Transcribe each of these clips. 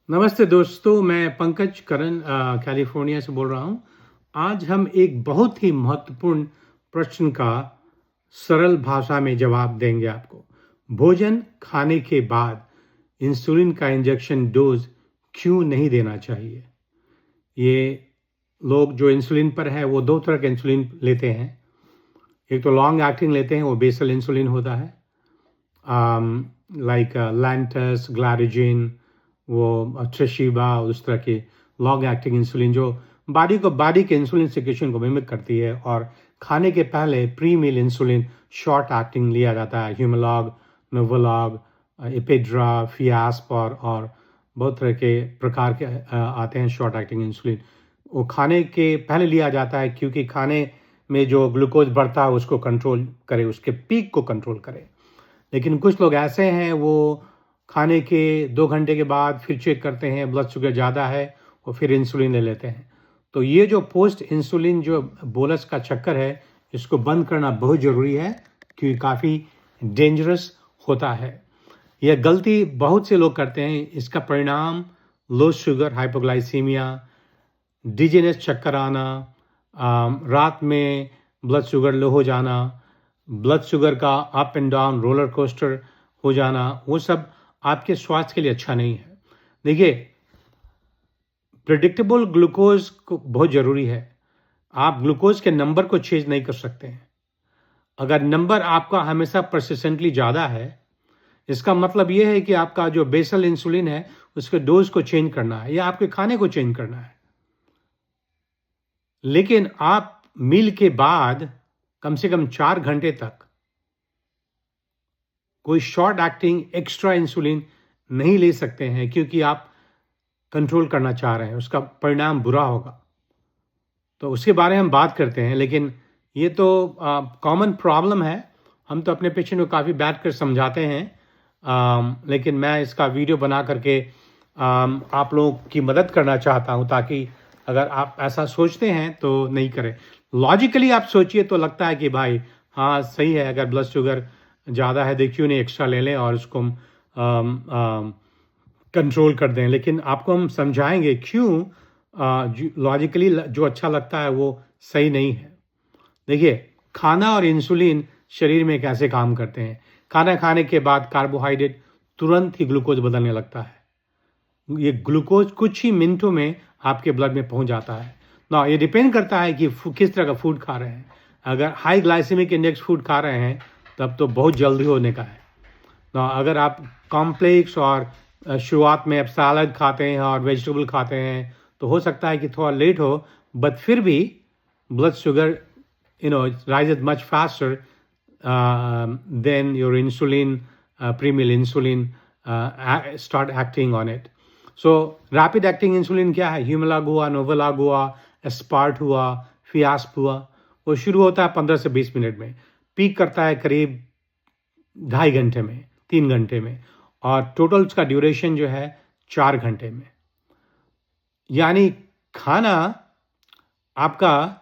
नमस्ते दोस्तों, मैं पंकज करन कैलिफोर्निया से बोल रहा हूँ। आज हम एक बहुत ही महत्वपूर्ण प्रश्न का सरल भाषा में जवाब देंगे आपको। भोजन खाने के बाद इंसुलिन का इंजेक्शन डोज क्यों नहीं देना चाहिए? ये लोग जो इंसुलिन पर हैं वो 2 तरह के इंसुलिन लेते हैं। एक तो लॉन्ग एक्टिंग लेते हैं, वो बेसल इंसुलिन होता है। लाइक लैंटस, ग्लारिजिन, वो ट्रेशीबा, उस तरह के लॉन्ग एक्टिंग इंसुलिन जो बॉडी के इंसुलिन सिक्रेशन को मिमिक करती है। और खाने के पहले प्री मील इंसुलिन शॉर्ट एक्टिंग लिया जाता है, ह्यूमलॉग, नोवोलॉग, एपिड्रा, फियास्प और बहुत तरह के प्रकार के आते हैं शॉर्ट एक्टिंग इंसुलिन। वो खाने के पहले लिया जाता है क्योंकि खाने में जो ग्लूकोज बढ़ता है उसको कंट्रोल करे, उसके पीक को कंट्रोल करे। लेकिन कुछ लोग ऐसे हैं, वो खाने के 2 घंटे के बाद फिर चेक करते हैं ब्लड शुगर ज़्यादा है, और फिर इंसुलिन ले लेते हैं। तो ये जो पोस्ट इंसुलिन जो बोलस का चक्कर है, इसको बंद करना बहुत ज़रूरी है क्योंकि काफ़ी डेंजरस होता है। यह गलती बहुत से लोग करते हैं। इसका परिणाम लो शुगर, हाइपोग्लाइसीमिया, डिजीनेस, चक्कर आना, रात में ब्लड शुगर लो हो जाना, ब्लड शुगर का up and down roller coaster हो जाना, वो सब आपके स्वास्थ्य के लिए अच्छा नहीं है। देखिए, प्रेडिक्टेबल ग्लूकोज को बहुत ज़रूरी है। आप ग्लूकोज के नंबर को चेंज नहीं कर सकते हैं। अगर नंबर आपका हमेशा परसिस्टेंटली ज़्यादा है, इसका मतलब ये है कि आपका जो बेसल इंसुलिन है उसके डोज को चेंज करना है या आपके खाने को चेंज करना है। लेकिन आप मील के बाद कम से कम 4 घंटे तक कोई शॉर्ट एक्टिंग एक्स्ट्रा इंसुलिन नहीं ले सकते हैं क्योंकि आप कंट्रोल करना चाह रहे हैं, उसका परिणाम बुरा होगा। तो उसके बारे में हम बात करते हैं, लेकिन ये तो कॉमन प्रॉब्लम है। हम तो अपने पेशेंट को काफ़ी बैठ कर समझाते हैं, लेकिन मैं इसका वीडियो बना करके आप लोगों की मदद करना चाहता हूँ ताकि अगर आप ऐसा सोचते हैं तो नहीं करें। लॉजिकली आप सोचिए तो लगता है कि भाई हाँ सही है, अगर ब्लड शुगर ज़्यादा है तो क्यों नहीं एक्स्ट्रा ले लें और उसको हम कंट्रोल कर दें। लेकिन आपको हम समझाएंगे क्यों लॉजिकली जो अच्छा लगता है वो सही नहीं है। देखिए, खाना और इंसुलिन शरीर में कैसे काम करते हैं। खाना खाने के बाद कार्बोहाइड्रेट तुरंत ही ग्लूकोज बदलने लगता है। ये ग्लूकोज कुछ ही मिनटों में आपके ब्लड में पहुंच जाता है ना। ये डिपेंड करता है कि किस तरह का फूड खा रहे हैं। अगर हाई ग्लाइसेमिक इंडेक्स फूड खा रहे हैं तब तो बहुत जल्दी होने का है ना। अगर आप कॉम्प्लेक्स और शुरुआत में आप सलाद खाते हैं और वेजिटेबल खाते हैं तो हो सकता है कि थोड़ा लेट हो, बट फिर भी blood sugar rises much faster than your insulin, pre-meal insulin start acting on it. So rapid acting insulin क्या है? ह्यूमलाग हुआ, नोवोलाग हुआ, एस्पार्ट हुआ, फियास्प हुआ, वो शुरू होता है 15 से 20 मिनट में, पीक करता है करीब 2.5 घंटे में, 3 घंटे में, और टोटल उसका ड्यूरेशन जो है 4 घंटे में। यानी खाना आपका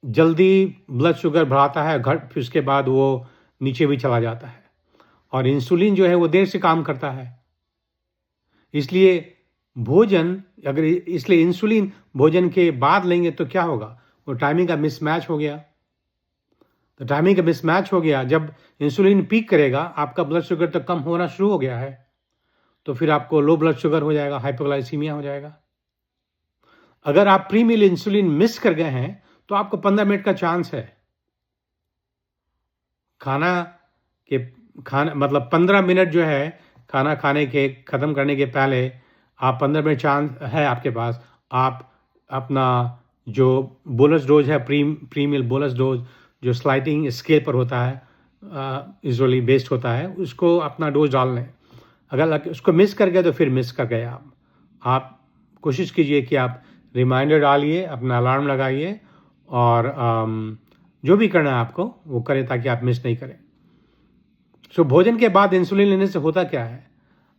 जल्दी ब्लड शुगर बढ़ाता है, फिर उसके बाद वो नीचे भी चला जाता है। और इंसुलिन जो है वो देर से काम करता है। इसलिए इंसुलिन भोजन के बाद लेंगे तो क्या होगा? वो टाइमिंग का मिसमैच हो गया। तो टाइमिंग का मिसमैच हो गया, जब इंसुलिन पीक करेगा आपका ब्लड शुगर तो कम होना शुरू हो गया है, तो फिर आपको लो ब्लड शुगर हो जाएगा, हाइपोग्लाइसीमिया हो जाएगा। अगर आप प्री मील इंसुलिन मिस कर गए हैं तो आपको 15 मिनट का चांस है। खाना मतलब 15 मिनट जो है खाना खाने के ख़त्म करने के पहले आप 15 मिनट चांस है आपके पास। आप अपना जो बोलस डोज है, प्री मील बोलस डोज जो स्लाइडिंग स्केल पर होता है, यूजुअली बेस्ड होता है, उसको अपना डोज डाल लें। अगर उसको मिस कर गए तो फिर मिस कर गए आप कोशिश कीजिए कि आप रिमाइंडर डालिए, अपना अलार्म लगाइए, और जो भी करना है आपको वो करें ताकि आप मिस नहीं करें। सो भोजन के बाद इंसुलिन लेने से होता क्या है?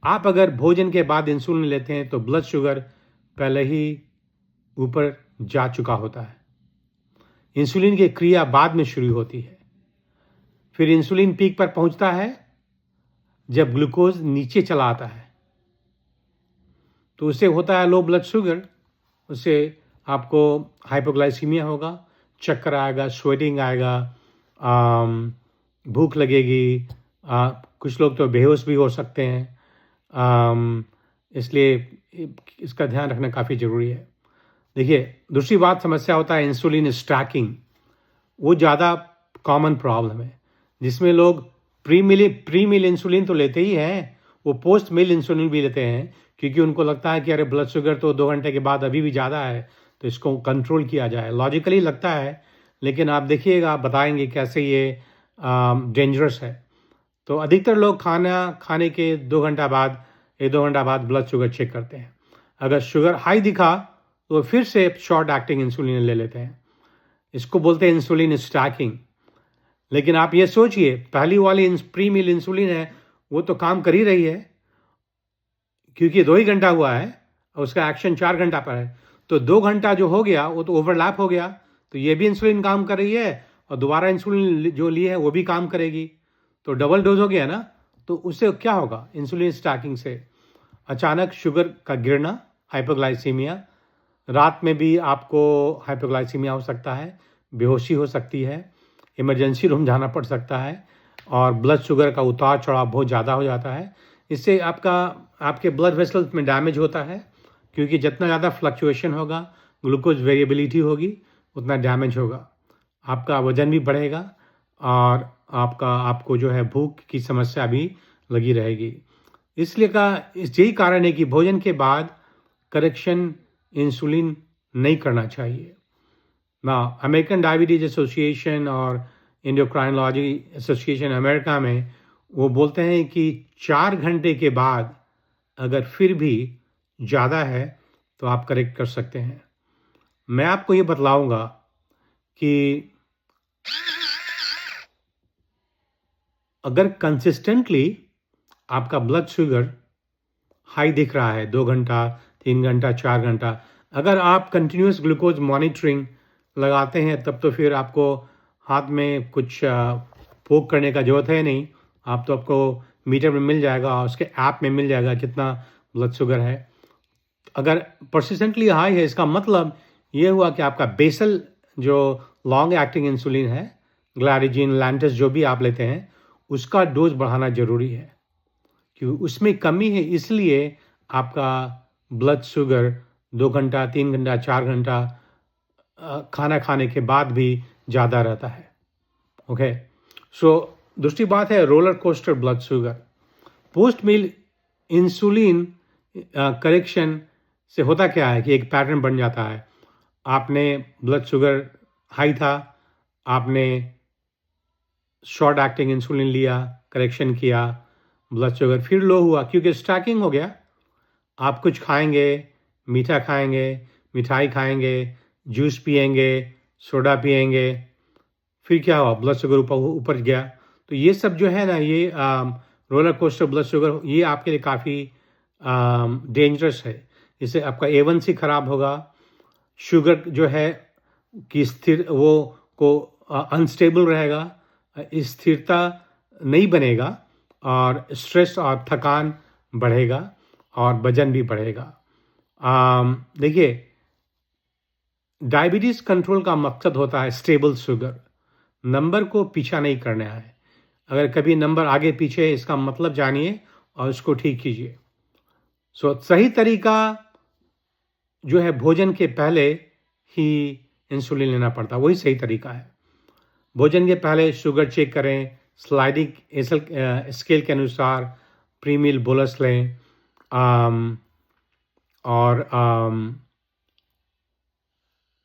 आप अगर भोजन के बाद इंसुलिन लेते हैं तो ब्लड शुगर पहले ही ऊपर जा चुका होता है। इंसुलिन की क्रिया बाद में शुरू होती है। फिर इंसुलिन पीक पर पहुंचता है जब ग्लूकोज नीचे चला आता है। तो उससे होता है लो ब्लड शुगर, उससे आपको हाइपोग्लाइसीमिया होगा, चक्कर आएगा, स्वेटिंग आएगा, भूख लगेगी, कुछ लोग तो बेहोश भी हो सकते हैं। इसलिए इसका ध्यान रखना काफ़ी ज़रूरी है। देखिए, दूसरी बात समस्या होता है इंसुलिन स्टैकिंग। वो ज़्यादा कॉमन प्रॉब्लम है, जिसमें लोग प्री मील इंसुलिन तो लेते ही हैं, वो पोस्ट मील इंसुलिन भी लेते हैं, क्योंकि उनको लगता है कि अरे ब्लड शुगर तो 2 घंटे के बाद अभी भी ज़्यादा है, तो इसको कंट्रोल किया जाए। लॉजिकली लगता है, लेकिन आप देखिएगा, आप बताएंगे कैसे ये डेंजरस है। तो अधिकतर लोग खाना खाने के 2 घंटा बाद, 1-2 घंटा बाद ब्लड शुगर चेक करते हैं। अगर शुगर हाई दिखा तो फिर से शॉर्ट एक्टिंग इंसुलिन ले लेते हैं। इसको बोलते हैं इंसुलिन स्टैकिंग। लेकिन आप ये सोचिए, पहली वाली प्री मील इंसुलिन है, वो तो काम कर ही रही है, क्योंकि 2 ही घंटा हुआ है और उसका एक्शन 4 घंटा पर है। तो 2 घंटा जो हो गया वो तो ओवरलैप हो गया, तो ये भी इंसुलिन काम कर रही है और दोबारा इंसुलिन जो ली है वो भी काम करेगी, तो डबल डोज हो गया ना। तो उससे क्या होगा? इंसुलिन स्टैकिंग से अचानक शुगर का गिरना, हाइपोग्लाइसीमिया, रात में भी आपको हाइपोग्लाइसीमिया हो सकता है, बेहोशी हो सकती है, इमरजेंसी रूम जाना पड़ सकता है, और ब्लड शुगर का उतार चढ़ाव बहुत ज़्यादा हो जाता है। इससे आपके ब्लड वेसल्स में डैमेज होता है, क्योंकि जितना ज़्यादा फ्लक्चुएशन होगा, ग्लूकोज वेरिएबिलिटी होगी, उतना डैमेज होगा। आपका वजन भी बढ़ेगा और आपको जो है भूख की समस्या भी लगी रहेगी। इसलिए यही कारण है कि भोजन के बाद करेक्शन इंसुलिन नहीं करना चाहिए ना। अमेरिकन डायबिटीज एसोसिएशन और एंडोक्राइनोलॉजी एसोसिएशन अमेरिका में वो बोलते हैं कि 4 घंटे के बाद अगर फिर भी ज़्यादा है तो आप करेक्ट कर सकते हैं। मैं आपको ये बतलाऊंगा कि अगर कंसिस्टेंटली आपका ब्लड शुगर हाई दिख रहा है 2 घंटा, 3 घंटा, 4 घंटा, अगर आप कंटिन्यूस ग्लूकोज मॉनिटरिंग लगाते हैं, तब तो फिर आपको हाथ में कुछ पोक करने का ज़रूरत है नहीं। आपको मीटर में मिल जाएगा और उसके ऐप में मिल जाएगा कितना ब्लड शुगर है। अगर परसिस्टेंटली हाई है, इसका मतलब ये हुआ कि आपका बेसल जो लॉन्ग एक्टिंग इंसुलिन है, ग्लारिजिन, लैंटस, जो भी आप लेते हैं, उसका डोज बढ़ाना ज़रूरी है, क्योंकि उसमें कमी है, इसलिए आपका ब्लड शुगर 2 घंटा, 3 घंटा, 4 घंटा खाना खाने के बाद भी ज़्यादा रहता है। ओके, सो दूसरी बात है roller coaster blood sugar. Post meal insulin correction से होता क्या है कि एक पैटर्न बन जाता है। आपने ब्लड शुगर हाई था, आपने शॉर्ट एक्टिंग इंसुलिन लिया, करेक्शन किया, ब्लड शुगर फिर लो हुआ, क्योंकि स्टैकिंग हो गया। आप कुछ खाएंगे, मीठा खाएंगे, मिठाई खाएंगे, जूस पिएंगे, सोडा पिएंगे, फिर क्या हुआ? ब्लड शुगर ऊपर गया। तो ये सब जो है ना, ये रोलर कोस्टर ब्लड शुगर, ये आपके लिए काफ़ी डेंजरस है। इससे आपका A1C खराब होगा, शुगर जो है कि स्थिर वो को अनस्टेबल रहेगा, स्थिरता नहीं बनेगा, और स्ट्रेस और थकान बढ़ेगा और वजन भी बढ़ेगा। देखिए, डायबिटीज़ कंट्रोल का मकसद होता है स्टेबल शुगर, नंबर को पीछा नहीं करना है। अगर कभी नंबर आगे पीछे, इसका मतलब जानिए और उसको ठीक कीजिए। सही तरीका जो है, भोजन के पहले ही इंसुलिन लेना पड़ता है, वही सही तरीका है। भोजन के पहले शुगर चेक करें, स्लाइडिंग स्केल के अनुसार प्री मील बोलस लें, और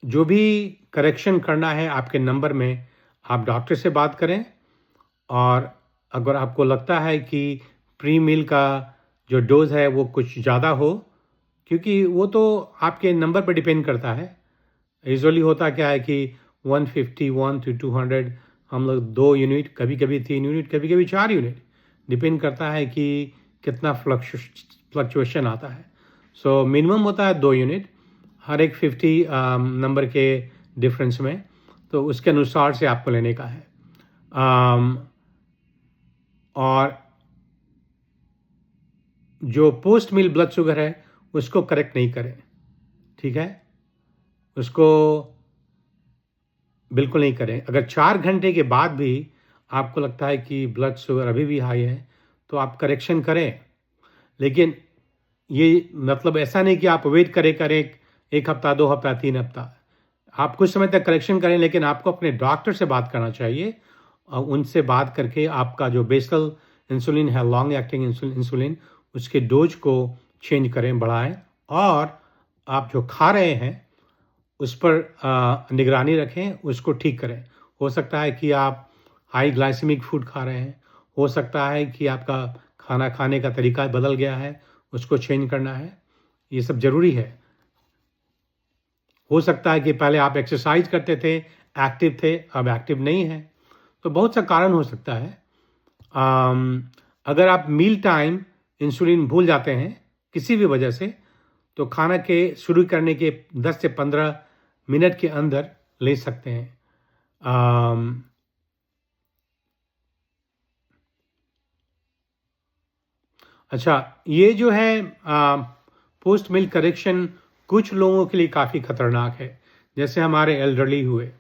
जो भी करेक्शन करना है आपके नंबर में, आप डॉक्टर से बात करें। और अगर आपको लगता है कि प्री मील का जो डोज़ है वो कुछ ज़्यादा हो, क्योंकि वो तो आपके नंबर पर डिपेंड करता है। यूजुअली होता क्या है कि 151 to 200 हम लोग 2 यूनिट, कभी-कभी 3 यूनिट, कभी-कभी 4 यूनिट, डिपेंड करता है कि कितना फ्लक्चुएशन आता है। सो मिनिमम होता है 2 यूनिट हर एक 50 नंबर के डिफरेंस में, तो उसके अनुसार से आपको लेने का है। और जो पोस्ट मील ब्लड शुगर है, उसको करेक्ट नहीं करें, ठीक है? उसको बिल्कुल नहीं करें। अगर 4 घंटे के बाद भी आपको लगता है कि ब्लड शुगर अभी भी हाई है, तो आप करेक्शन करें। लेकिन ये मतलब ऐसा नहीं कि आप वेट करें 1 हफ्ता, 2 हफ्ता, 3 हफ्ता। आप कुछ समय तक करेक्शन करें, लेकिन आपको अपने डॉक्टर से बात करना चाहिए और उनसे बात करके आपका जो बेसल इंसुलिन है, लॉन्ग एक्टिंग इंसुलिन, उसके डोज को चेंज करें, बढ़ाएँ और आप जो खा रहे हैं उस पर निगरानी रखें, उसको ठीक करें। हो सकता है कि आप हाई ग्लाइसेमिक फूड खा रहे हैं, हो सकता है कि आपका खाना खाने का तरीका बदल गया है, उसको चेंज करना है। ये सब ज़रूरी है। हो सकता है कि पहले आप एक्सरसाइज करते थे, एक्टिव थे, अब एक्टिव नहीं हैं। तो बहुत सा कारण हो सकता है। अगर आप मील टाइम इंसुलिन भूल जाते हैं किसी भी वजह से, तो खाना के शुरू करने के 10 से 15 मिनट के अंदर ले सकते हैं। अच्छा, ये जो है पोस्ट मील करेक्शन कुछ लोगों के लिए काफ़ी खतरनाक है। जैसे हमारे एल्डरली हुए,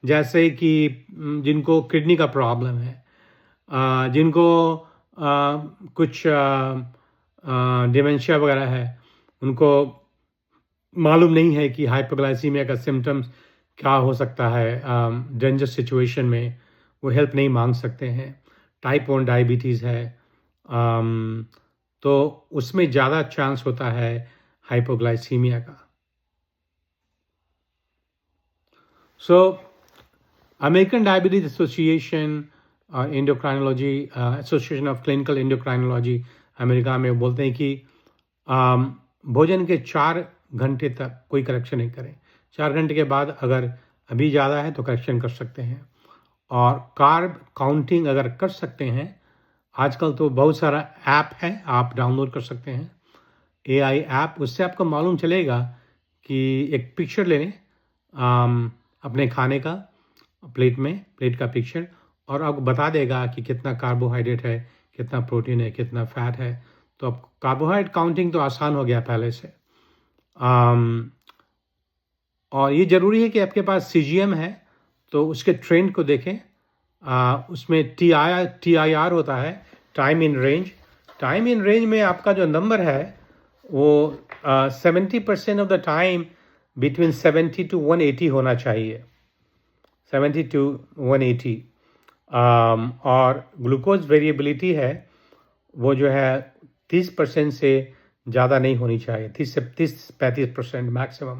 जैसे कि जिनको किडनी का प्रॉब्लम है, जिनको कुछ डिमेंशिया वगैरह है, उनको मालूम नहीं है कि हाइपोग्लाइसीमिया का सिम्टम्स क्या हो सकता है। डेंजर सिचुएशन में वो हेल्प नहीं मांग सकते हैं। टाइप 1 डायबिटीज़ है, तो उसमें ज़्यादा चांस होता है हाइपोग्लाइसीमिया का। सो अमेरिकन डायबिटीज एसोसिएशन और endocrinology association of clinical endocrinology America में बोलते हैं कि भोजन के 4 घंटे तक कोई करेक्शन नहीं करें। 4 घंटे के बाद अगर अभी ज़्यादा है तो करेक्शन कर सकते हैं। और कार्ब काउंटिंग अगर कर सकते हैं, आजकल तो बहुत सारा ऐप है, आप डाउनलोड कर सकते हैं AI ऐप। उससे आपको मालूम चलेगा कि एक पिक्चर ले लें अपने खाने का, प्लेट का पिक्चर, और आपको बता देगा कि कितना कार्बोहाइड्रेट है, कितना प्रोटीन है, कितना फैट है। तो अब कार्बोहाइड्रेट काउंटिंग तो आसान हो गया पहले से। और ये ज़रूरी है कि आपके पास CGM है तो उसके ट्रेंड को देखें। उसमें TIR होता है, time in range. Time in range में आपका जो नंबर है वो 70% of the time between 70 to 180 होना चाहिए, 70 to 180। और ग्लूकोज वेरिएबिलिटी है वो जो है 30% से ज़्यादा नहीं होनी चाहिए, 30 से 35% मैक्सिमम।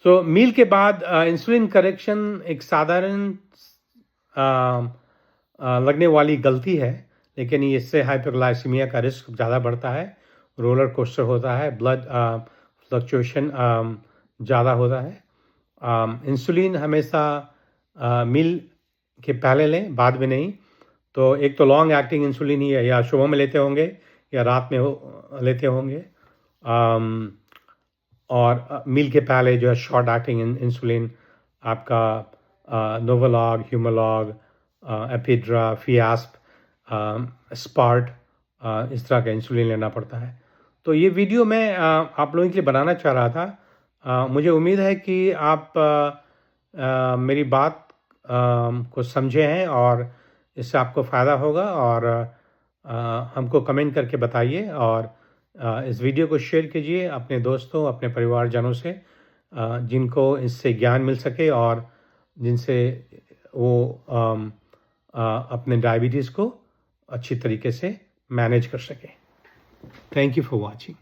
तो मील के बाद इंसुलिन करेक्शन एक साधारण लगने वाली गलती है, लेकिन इससे हाइपोग्लाइसीमिया का रिस्क ज़्यादा बढ़ता है, रोलर कोस्टर होता है, ब्लड फ्लक्चुएशन ज़्यादा होता है। इंसुलिन हमेशा मील के पहले लें, बाद में नहीं। तो एक तो लॉन्ग एक्टिंग इंसुलिन ही है, या सुबह में लेते होंगे या रात में लेते होंगे। और मील के पहले जो है शॉर्ट एक्टिंग इंसुलिन आपका नोवोलॉग, ह्यूमोलॉग, एपिड्रा, फियास्प, स्पार्ट, इस तरह का इंसुलिन लेना पड़ता है। तो ये वीडियो मैं आप लोगों के लिए बनाना चाह रहा था। मुझे उम्मीद है कि आप मेरी बात को समझे हैं और इससे आपको फ़ायदा होगा। और हमको कमेंट करके बताइए, और इस वीडियो को शेयर कीजिए अपने दोस्तों, अपने परिवारजनों से, जिनको इससे ज्ञान मिल सके और जिनसे वो अपने डायबिटीज़ को अच्छी तरीके से मैनेज कर सकें। Thank you for watching.